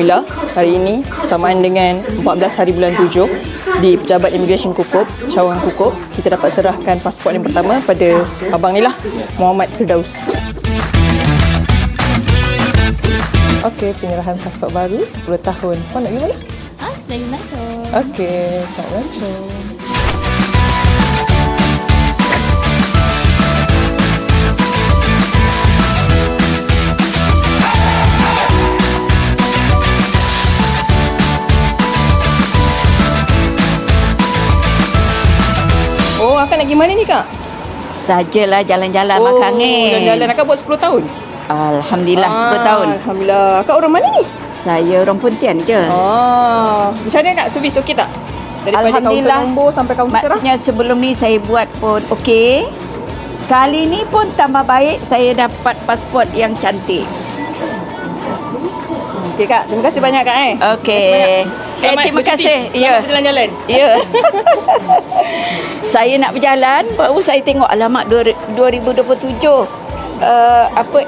Alhamdulillah, hari ini samaan dengan 14 hari bulan 7 di Pejabat Immigration Kukup, Cawangan Kukup, kita dapat serahkan pasport yang pertama pada abang ni lah, Muhammad Firdaus. Okey, penyerahan pasport baru 10 tahun. Kau nak pergi mana? Dari Mancung. Okey, selamat Mancung. Oh, akak nak pergi mana ni, Kak? Sajalah jalan-jalan makan angin. Jalan-jalan. Akak buat 10 tahun? Alhamdulillah 10 tahun. Alhamdulillah. Akak orang mana ni? Saya orang Pontian je. Macam mana, Kak? Servis okey tak? Daripada kaunter Alhamdulillah. nombor sampai kaunter serah? Maksudnya sebelum ni saya buat pun okey. Kali ni pun tambah baik, saya dapat pasport yang cantik. Okey, Kak. Terima kasih banyak, Kak. Okey. Terima kasih. Ya. Jalan-jalan. Ya. Saya nak berjalan, baru saya tengok alamat 2027.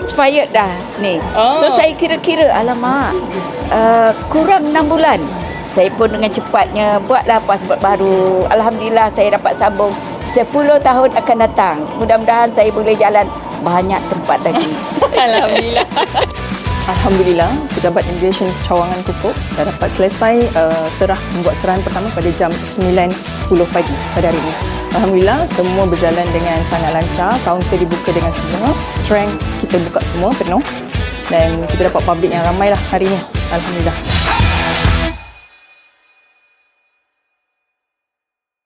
Expired dah ni. So saya kira-kira alamak kurang 6 bulan. Saya pun dengan cepatnya buatlah pasport baru. Alhamdulillah saya dapat sambung 10 tahun akan datang. Mudah-mudahan saya boleh jalan banyak tempat lagi. Alhamdulillah. Alhamdulillah, Pejabat Immigration Cawangan Kukup dah dapat selesai membuat serahan pertama pada jam 9.10 pagi pada hari ini. Alhamdulillah, semua berjalan dengan sangat lancar. Kaunter dibuka dengan semua. Strength kita buka semua penuh. Dan kita dapat public yang ramai lah hari ini. Alhamdulillah.